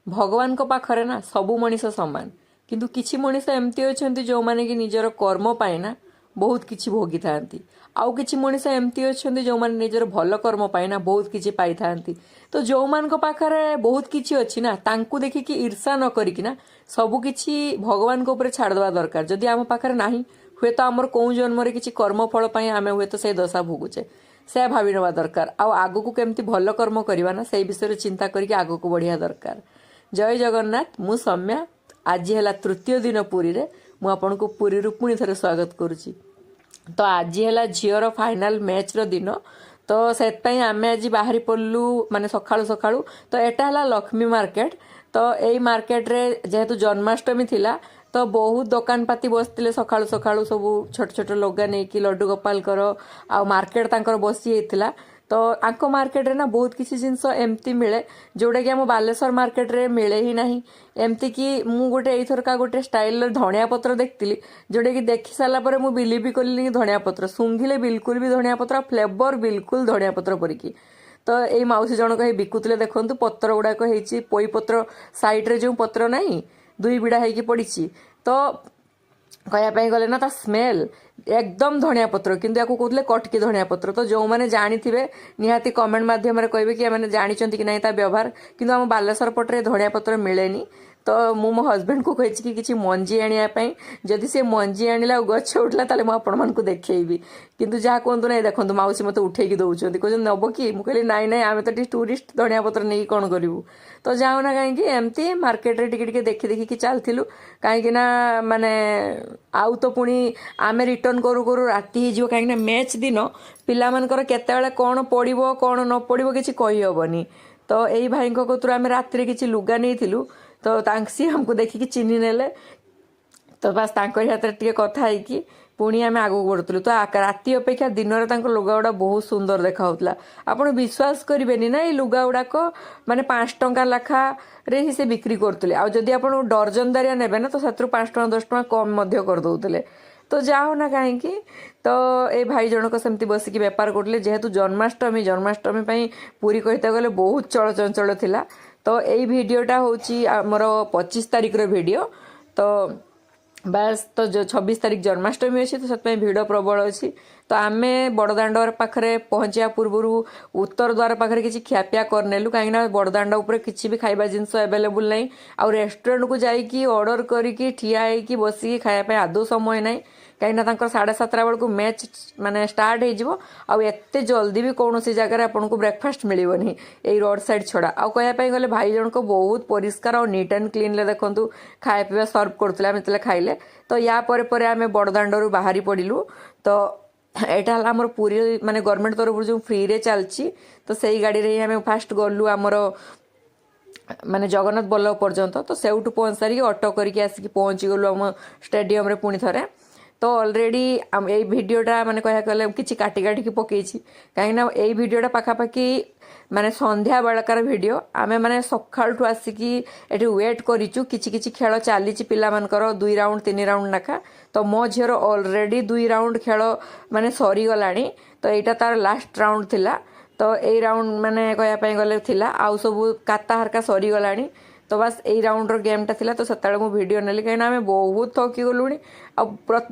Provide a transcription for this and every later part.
भगवान को पाखरे ना सबु मनीष सामान किंतु किछि मनीष एमती अछंती जो माने कि निजर कर्म पाए ना बहुत किछि भोगी थांती आउ किछि मनीष एमती अछंती जो माने निजर भल कर्म पाए ना बहुत किछि पाई थांती तो जो मान को पाखरे बहुत किछि अछि ना तांकु देखि कि ईर्षा न करी कि ना सबु किछि भगवान को ऊपर छाड़ देवा दरकार जदि आम पाखरे नाही हुए तो आमर को जन्म रे किछि कर्म फल पई आमे हुए तो से दशा भोगुचे से भावी नवा दरकार आउ आगु को केमती भल कर्म करबा ना से विषय चिंता करके आगु को बढ़िया दरकार। जय जगन्नाथ मु सौम्या आज है तृतीय दिन पुरी रे मु आपन को पुरी रु पुणी थे स्वागत करुच्ची। तो आज है झीर फाइनाल मैच रो दिन तो से आम आज बाहरी पड़लु माने सकाळु सकाळु तो एटा है लक्ष्मी मार्केट तो यही मार्केट रे जेहेतु जन्माष्टमी थिला तो बहुत दुकान पाती बसते सकाळु सकाळु सब छोट छोट लोगा नहीं कि लड्डू गोपाल आ मार्केट तांकर बसी होता तो आंको मार्केट रे ना बहुत किसी जिनस एमती मिले जोड़ा कि आम बालेश्वर मार्केट रे मिले ही नहीं एमती कि मु गोटे एथरका गोटे स्टाइल धनिया पत्र देखती जोड़ा कि देखी सारा पर मु बिलीव भी कलिनी धनिया पत्र सुंघिले बिल्कुल भी धनिया पत्र फ्लेवर बिल्कुल धनिया पत्र परिकी तो यही मौसी जनक बिकुले देखु पत्र गुड़ाक पोई पत्र साइड जो पत्र नहीं दुई बिड़ा होगी पड़ी तो कहवाई गले ना ता स्मेल एकदम धनिया पत्र किंतु या कहते कटकी धनिया पत्र तो जो मैंने जानी थे निहाती कमेंट माध्यम कहे कि मैंने जानी कि नहीं ता व्यवहार किंतु आम बालेश्वर पटे धनिया पत्र मिलेनी तो मु मो हजबैंड को कही कि किसी मंजी आने जदि से मंजी आनिला गछ उठला ताले मुझे देखी किंतु जहाँ कहतु ना देखो मौसी मत उठेकी दौरान कहते नब कि मुझे नाई नाई आम तो टूरिस्ट धनिया पत्र नहीं कौन करूँ तो जाओ ना कहीं एमती मार्केट रे टिके देखी देखिकी चलू कहीं माने आउ तो पुणी आम रिटर्न करू करू राति हो कहीं मैच दिन पिलामानकर केतेबेले कौन पड़ो कौन न पड़ो किसी कही हेबनी तो यही भाई कतुर आम राति किसी लुगा नहीं तो सी हमको देखिकी चिन्ह नेले तो बास हाथ टे कथा है पुणी आम आग बढ़ुलु तो राति अपेक्षा दिन में लुगा गुड़ा बहुत सुंदर देखा आपड़ विश्वास करेंगे ना ये लुगा गुड़ाक माने 5 टंका लेखा रे ही से बिक्री करते आदि आप डर्जन दारिया ने ना तो से 5 टंका 10 टंका कम करदे तो जाओ ना कहीं तो ये भाई जनक सेमती बसिकी बेपार करते जेहेतु जन्माष्टमी पूरी कहते गले बहुत चलचंचल थिला तो यही भिडटा हूँ आमर 25 तारिख भिडियो तो बास तो जो 26 तारिख जन्माष्टमी अच्छी तो से भिड़ प्रबल अच्छी तो आम बड़दाण्ड पाखे पहुँचा पूर्व उत्तर द्वार पाखे किसी खियापिया करनेलु कहीं बड़दाण्ड उपर किसी भी खाଇବା जिनस एवेलेबल नहीं आउ रेस्टोरेंट को जाइकी ऑर्डर करिकी ठिया होइकी बसिकी खाଇବା आदौ समय नहीं कहीं 7:30 बेलू मैच माने स्टार्ट हो एते जल्दी भी कौन सी जगह आपको ब्रेकफास्ट मिलनी यही रोड साइड छड़ा आउ कहवाई गले भाई जनक बहुत परिष्कार और नीट एंड क्लीन ले देखु खाया पीवा सर्व करते आम खाइले तो या परे आम बड़दाण्ड बाहरी पड़िलु तो एटा आमर पूरी माने गवर्नमेंट तरफ जो फ्री रे चलची तो सही गाड़ी रे आम फास्ट गलु आमर माने जगन्नाथ बल्लभ पर्यंत तो सेउठू पहुँच सारी ऑटो करके आसिक पहुँची गलु आम स्टेडियम रे पुणी थे तो ऑलरेडी यही भिडटा माने कह गले किसी काटी काटिकी पकई कहीं यही भिडटा पाखापाखि माने संध्या बेलकार भिडियो आमे माने सकाळठू आसिकी एठी वेट करिचु किछि खेल चली पिलामानकर 2 राउंड 3 राउंड नाखा तो मो झीर ऑलरेडी 2 राउंड खेल माने सरी गलानी तो एटा तार लास्ट राउंड थिला तो ए राउंड माने कहया गले थिला आउ सब काता हरका सरी गलानी तो बस यही राउंडर गेमटा थिला तो सेतबेले मु वीडियो नेली कहीं आम बहुत थकी गलुणी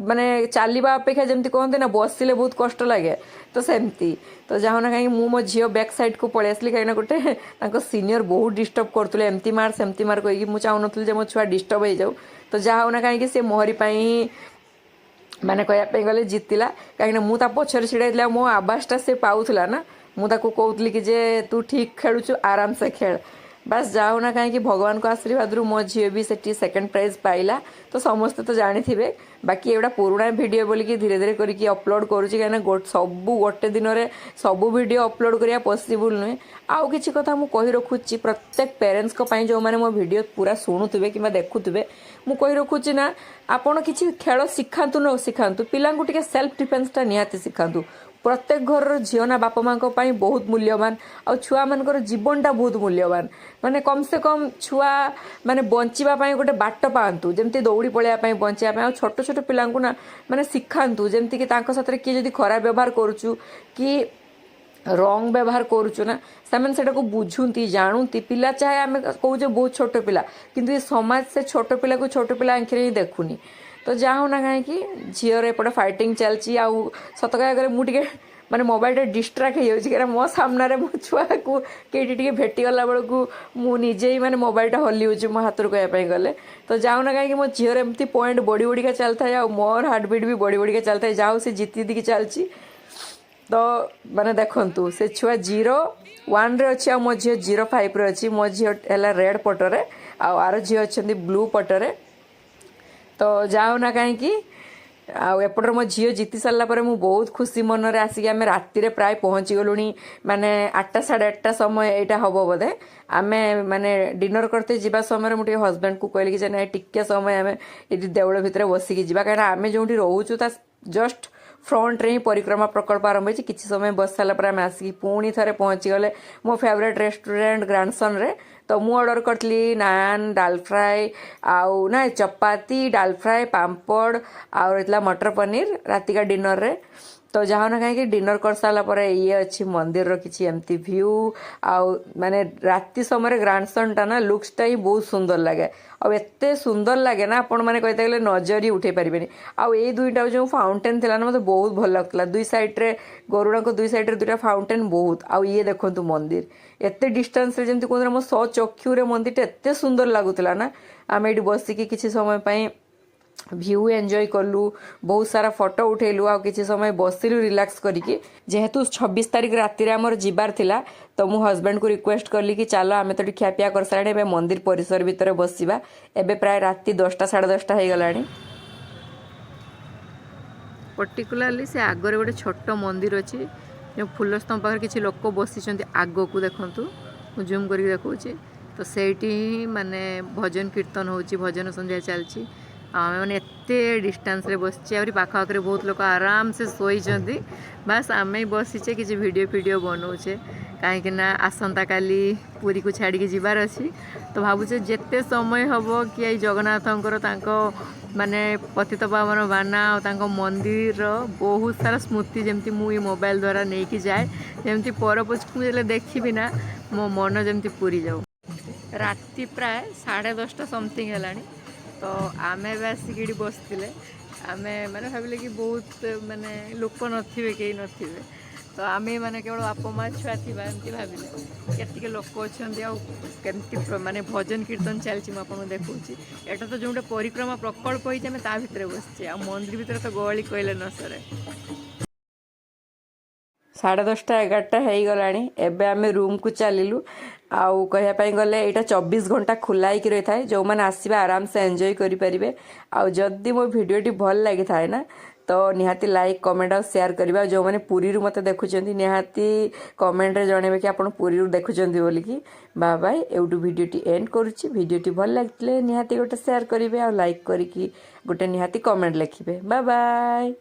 माने चलवा अपेक्षा जमी कहते ना बसिले बहुत कष्ट लगे तो सेमती तो जाओ ना कहीं मो झील बैक साइड को पलि आसली कहीं गोटे सीनियर बहुत डिस्टर्ब करते एमती मार सेमती मार कहीकि मुझे चाहून मो छुआ डिस्टर्ब हो जाऊ तो जाओ ना कहीं से मोहरी माने कहवाई गले जीतला कहीं मुझे पछर छिड़ा मो आवासटा से पाऊला ना मुझे कहूली कि जे तू ठीक खेलुचु आराम से खेल बस जाओ ना कहीं भगवान को आशीर्वाद रू मो झी भी से सेकंड प्राइज पाइला तो समस्ते तो जानी थे बाकी एगुड़ा पुराणा भिडियो बोलिकी धीरे धीरे करके अपलोड करुँची कहीं सबू गोटे दिन में सबू भिडियो अपलोड करा पॉसिबल नुहे आउ किसी कथा मु कही रखुची प्रत्येक पेरेंट्स जो मैंने मो भिडियो पूरा शुणुवे कि देखुवे मु कही रखुची ना आपण किसी खेल शिखातु न शिखातु पिला टे सेल्फ डिफेन्सटा निहाती शिखातु प्रत्येक घर झील ना बापा माँ बहुत मूल्यवान आ छुआ मानकर जीवनटा बहुत मूल्यवान माने कम से कम छुआ माने बंचापी गोटे बाट पातु जमती दौड़ी पलैया बचापी छोट छोट पिलांकु ना माने शिखातु जमती कि साथ किए जदि खराब व्यवहार करुचु कि रंग व्यवहार करुचु ना से बुझुंती जानती पिला चाहे आम कहे बहुत छोट पिला किंतु ये समाज से छोट पिला को छोट पिला आंखिरे ही देखुनी तो जाऊ ना कहीं झीर एपटे फाइटिंग चलती आउ सत कह मुझे माने मोबाइल डिस्ट्राक्ट हो जाए मो सामने मो छुआ को कहीं भेटीगला बेलू मुझे ही माने मोबाइलटा हल्ली हो मो हाथ कहवाई गले तो जाऊ ना कहीं मो झीर एमती पॉइंट बढ़ी बढ़िका चलता है मोर हार्टबिट भी बढ़ी बढ़िका चलता है जाऊ से जीति दी चलती तो माने देखंतु से छुआ 0-1 रे अच्छी मो झी 0-5 रे अच्छी मो झी है रेड पटरे आर झी अच्छा ब्लू पटरे तो जाऊ ना कहीं एपटर मो झी जीति सारापर मुझे बहुत खुशी मनरे आसिक आम राति प्राय पहुँची गलु माने 8टा 8:30 समय यहाँ हम बोधे आम माने डिनर करते जावा समय मुझे हजबैंड को कहली कि ना टिके समय आम ये देवल भितर बसिकी जा कहीं आम जो रोचु जस्ट फ्रंट रे ही परिक्रमा प्रकल्प आरंभ हो किसी समय बस सारापर आम आसिक पुणी थे पहुँची गले मो फेवरेट रेस्टोरेंट ग्रांडसन रे तो मु ऑर्डर करती नान डाल फ्राए आउ ना चपाती डाल फ्राए पापड़ आउ रही मटर पनीर राति का डिनर रे तो जहाँ ना कहीं डिनर कर सारापर ये अच्छी मंदिर किसी एमती व्यू आउ माने राति समय ग्रांडसन टा ना लुक्सटा ही बहुत सुंदर लगे और एते सुंदर लगे ना आपण मैंने कहते गले नजर ही उठे पारे आउ ये दुईटा जो फाउंटेन थिला ना मतलब बहुत भल लगता दुई साइड्रे गरुड़ा को दुई साइड्रे दुईटा फाउंटेन बहुत आउ ये देखो मंदिर एते डिस्टेंस रे जमती कहते मो सचक्षुरे मंदिर एते सुंदर लगुला ना आम ये बसिकी किसी समय व्यू एंजॉय कलु बहुत सारा फोटो उठेलु आ किसी समय बसिलु रिलैक्स करिकी जेहेतु 26 तारिख राति रे हमर जिबार थिला तो मु हस्बैंड को रिक्वेस्ट करली कि चलो आमे तो खियापिया कर सारे एबे मंदिर परिसर भितर बसिबा एबे प्राय राति 10टा 10:30 हो गलानी पर्टिकुलारली से आगरे गोटे छोट मंदिर अच्छी जो फूल स्तंभ पाखे किसी लोक बसी आग को देखु जूम करके देखा तो सेठी माने भजन कीर्तन होची भजन संध्या चलची आम मैंने एत डिस्टेंस रे बसचे आहुरी पाखपाखे बहुत लोग आराम से शोइंट बास आम बसीचे किसी वीडियो बनाऊे कहीं आसंता काली पुरी को छाड़ी जीवार अच्छी तो भावुचे जिते समय हम कि जगन्नाथंकर माने पतित पावन बाना और मंदिर बहुत सारा स्मृति जमती मुझे मोबाइल द्वारा नहीं कि जाए जमती पर पछक देखी ना मो मन जमती पूरी जाऊ राति प्राय 10:30 समथिंग है तो आम आसिक बसते आम मैंने भाविले कि बहुत माने लोक नथिबे कहीं नथिबे तो आम मैंने केवल बाप माँ छुआ थी एमती भाविले केत लोक अच्छा केमती माने भजन कीर्तन चलती मुझे देखी एटा तो जो परिक्रमा प्रकल्प होती आम ता भितर बसचे आ मंदिर भितर तो गहली कहले न सरे 10:30 11टा हो गलानी एबे आमे रूम को चलिलु आउ कहवाई गले यहाँ 24 घंटा खुला ही रही था जो मैंने आसवा आराम से एंजॉय करें आउ जदि मो भिडियोटी भल लगी थाए ना तो निहाती लाइक कमेंट और शेयर करवा जो मैंने पुरी मत देखुं निहाती कमेंट रे जनइबे कि आप पुरी देखुं बोलिकी बाय बाय एवटू भिडियोटी एंड करुच्ची भिडियोटी भल लगे निहाती गोटे शेयर करेंगे और लाइक करके गोटे निहाती कमेंट लिखे बाय बाय।